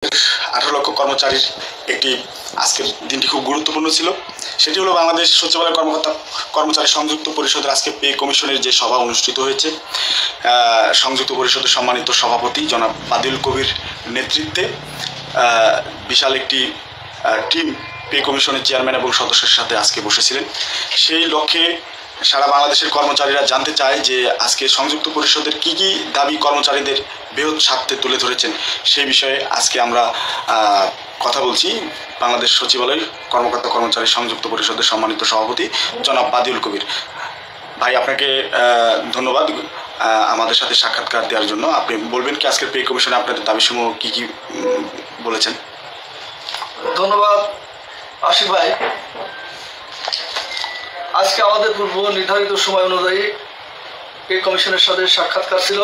18 লক্ষ কর্মচারীর একটি আজকের দিনটি খুব গুরুত্বপূর্ণ ছিল। সেটি হলো বাংলাদেশ সচিবালয় কর্মচারী সংযুক্ত পরিষদের আজকে পে কমিশনের যে সভা অনুষ্ঠিত হয়েছে। সংযুক্ত পরিষদের সম্মানিত সভাপতি জনাব বাদিউল কবির নেতৃত্বে বিশাল একটি টিম পে কমিশনের চেয়ারম্যান এবং সদস্যের সাথে আজকে বসেছিলেন। সেই লক্ষ্যে সারা বাংলাদেশের কর্মচারীরা জানতে চায় যে আজকে সংযুক্ত পরিষদের কি কি দাবি কর্মচারীদের বৃহৎ স্বার্থে তুলে ধরেছেন, সেই বিষয়ে আজকে আমরা কথা বলছি বাংলাদেশ সচিবালয় কর্মচারী সংযুক্ত পরিষদের সম্মানিত সভাপতি জনাব বাদিউল কবির। ভাই, আপনাকে ধন্যবাদ আমাদের সাথে সাক্ষাৎকার দেওয়ার জন্য। আপনি বলবেন কি আজকের পে কমিশনে আপনাদের দাবিসমূহ কি কি বলেছেন? ধন্যবাদ আশিক ভাই। আজকে আমাদের পূর্ব নির্ধারিত সময় অনুযায়ী পে কমিশনের সাথে সাক্ষাৎকার ছিল।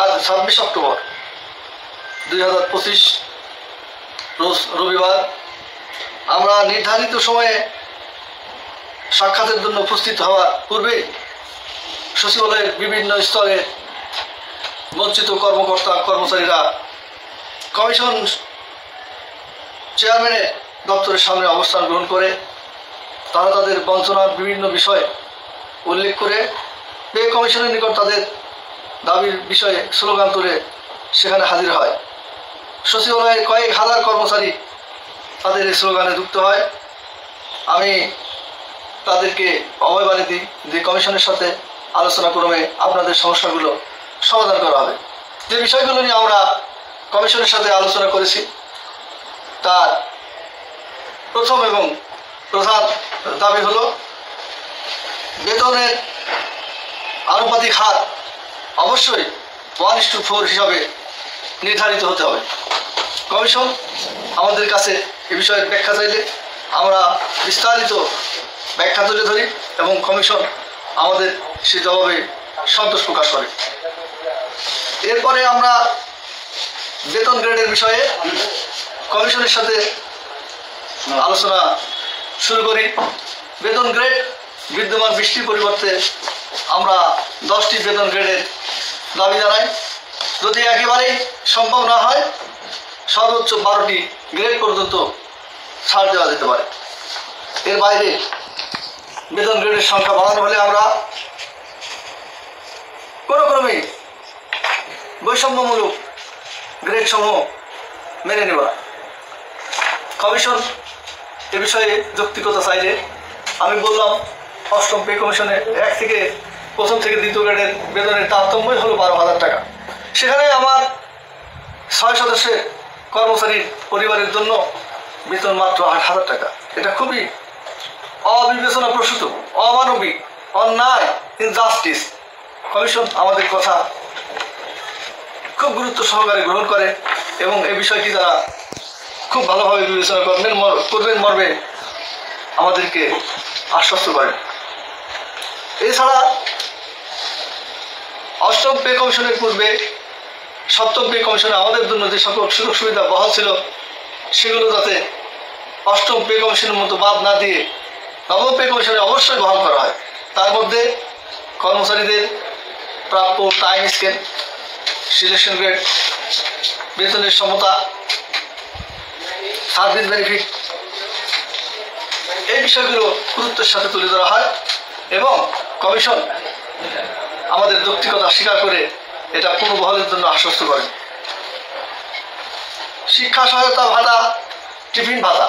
আজ 26 অক্টোবর 2025 রোজ রবিবার। আমরা নির্ধারিত সময়ে সাক্ষাতের জন্য উপস্থিত হওয়ার পূর্বে সচিবালয়ের বিভিন্ন স্তরে বঞ্চিত কর্মকর্তা কর্মচারীরা কমিশন চেয়ারম্যানের দপ্তরের সামনে অবস্থান গ্রহণ করে তারা তাদের বঞ্চনার বিভিন্ন বিষয় উল্লেখ করে পে কমিশনের নিকট তাদের দাবির বিষয়ে স্লোগান তুলে সেখানে হাজির হয়। সচিবালয়ের কয়েক হাজার কর্মচারী তাদের এই স্লোগানে যুক্ত হয়। আমি তাদেরকে অভয়বাণী দিই যে কমিশনের সাথে আলোচনা ক্রমে আপনাদের সমস্যাগুলো সমাধান করা হবে। যে বিষয়গুলো নিয়ে আমরা কমিশনের সাথে আলোচনা করেছি তার প্রথম এবং প্রধান দাবি হলো বেতনের আনুপাতিক হার অবশ্যই 1:4 হিসাবে নির্ধারিত হতে হবে। কমিশন আমাদের কাছে এ বিষয়ে ব্যাখ্যা চাইলে আমরা বিস্তারিত ব্যাখ্যা তুলে ধরি এবং কমিশন আমাদের সে জবাবে সন্তোষ প্রকাশ করে। এরপরে আমরা বেতন গ্রেডের বিষয়ে কমিশনের সাথে আলোচনা শুরু করি। বেতন গ্রেড বিদ্যমান 20টির পরিবর্তে আমরা 10টি বেতন গ্রেডের দাবি জানাই। যদি একেবারেই সম্ভব না হয় সর্বোচ্চ 12টি গ্রেড পর্যন্ত ছাড় দেওয়া যেতে পারে। এর বাইরে বেতন গ্রেডের সংখ্যা বাড়ানো হলে আমরা কোনো ক্রমেই বৈষম্যমূলক গ্রেড সমূহ মেনে নেব না। কমিশন এ বিষয়ে যৌক্তিকতা চাইলে আমি বললাম অষ্টম পে কমিশনে প্রথম থেকে দ্বিতীয় গ্রেডের বেতনের তারতম্যই হলো 12,000 টাকা। সেখানে আমার 6 সদস্যের কর্মচারীর পরিবারের জন্য বেতন মাত্র 8,000 টাকা। এটা খুবই অবিবেচনা প্রসূত, অমানবিক, অন্যায়, ইনজাস্টিস। কমিশন আমাদের কথা খুব গুরুত্ব সহকারে গ্রহণ করে এবং এই বিষয়টি তারা খুব ভালোভাবে বিবেচনা করবেন মর্মে আমাদেরকে আশ্বস্ত করেন। এছাড়া অষ্টম পে কমিশনের পূর্বে সপ্তম পে কমিশনে আমাদের জন্য যে সকল সুযোগ সুবিধা বহাল ছিল সেগুলো যাতে অষ্টম পে কমিশনের মতো বাদ না দিয়ে নবম পে কমিশনে অবশ্যই বহাল করা হয়। তার মধ্যে কর্মচারীদের প্রাপ্য টাইম স্কেল, সিলেকশন গ্রেড, বেতনের সমতা, সার্ভিস বেনিফিট, এই বিষয়গুলো গুরুত্বের সাথে তুলে ধরা হয় এবং কমিশন আমাদের যৌক্তিকতা স্বীকার করে এটা পুনর্বহালের জন্য আশ্বস্ত করেন। শিক্ষা সহায়তা ভাতা, টিফিন ভাতা,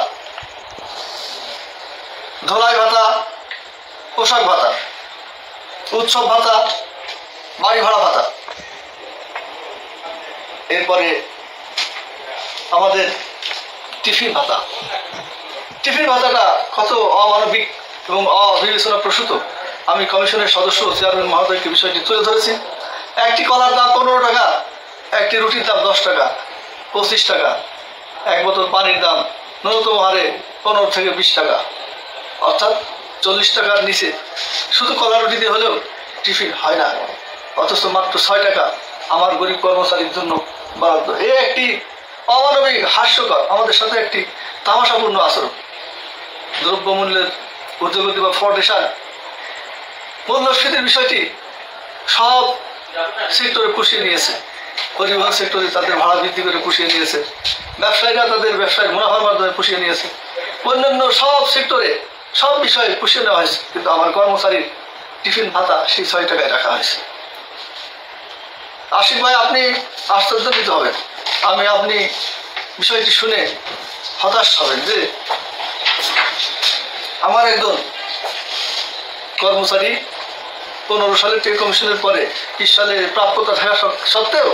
ধোলাই ভাতা, পোশাক ভাতা, উৎসব ভাতা, বাড়ি ভাড়া ভাতা, এরপরে আমাদের টিফিন ভাতাটা কত অমানবিক এবং অবিবেচনা প্রসূত আমি কমিশনের সদস্য চেয়ারম্যান মহোদয়কে বিষয়টি তুলে ধরেছি। একটি কলার দাম 15 টাকা, একটি রুটির দাম 10 টাকা, 25 টাকা, এক বোতল পানির দাম ন্যূনতম হারে 15 থেকে 20 টাকা, অর্থাৎ 40 টাকার নিচে শুধু কলা রুটি দিয়ে হলেও টিফিন হয় না। অথচ মাত্র 6 টাকা আমার গরিব কর্মচারীর জন্য বরাদ্দ। এই একটি অমানবিক, হাস্যকর, আমাদের সাথে একটি তামাশাপূর্ণ আচরণ। দ্রব্যমূল্যের ঊর্ধ্বগতি বা ফর্টেশন, মূল্যস্ফীতির বিষয়টি সব সেক্টরে পুষিয়ে নিয়েছে। পরিবহন সেক্টরে তাদের ভাড়া বৃদ্ধি করে পুষিয়ে নিয়েছে, ব্যবসায়ীরা তাদের ব্যবসায় মুনাফার মাধ্যমে পুষিয়ে নিয়েছে, অন্যান্য সব সেক্টরে সব বিষয়ে পুষিয়ে নেওয়া হয়েছে, কিন্তু আমার কর্মচারীর টিফিন ভাতা সেই 6 টাকায় রাখা হয়েছে। আশিক ভাই, আপনি আশ্চর্যজনিত হবেন, আপনি বিষয়টি শুনে হতাশ হবেন যে আমার একজন কর্মচারী 15 সালে পে কমিশনের পরে 20 সালে প্রাপ্যতা থাকা সত্ত্বেও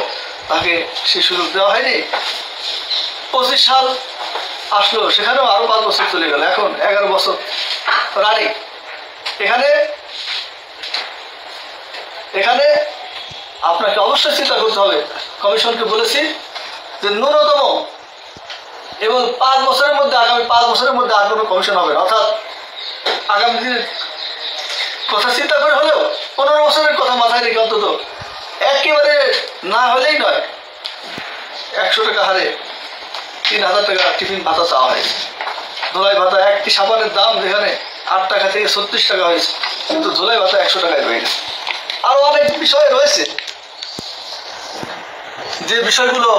তাকে সেই সুযোগ দেওয়া হয়নি। 25 সাল আসলো, সেখানেও আরো 5 বছর চলে গেল, এখন 11 বছর রানিং। এখানে আপনাকে অবশ্যই চিন্তা করতে হবে। কমিশনকে বলেছি যে ন্যূনতম এবং 5 বছরের মধ্যে, আগামী 5 বছরের মধ্যে আর কোনো কমিশন হবে না, অর্থাৎ আগামী দিনের কথা চিন্তা করে হলেও 15 বছরের কথা মাথায় রেখে অন্তত একেবারে না হলেই নয় 100 টাকা হারে 3000 টাকা টিফিন ভাতা চাওয়া হয়েছে। ধোলাই ভাতা, একটি সাবানের দাম যেখানে 8 টাকা থেকে 36 টাকা হয়েছে, কিন্তু ধোলাই ভাতা 100 টাকায় রয়ে গেছে। আরো অনেক বিষয় রয়েছে যে বিষয়গুলো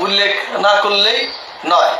উল্লেখ না করলেই নয়।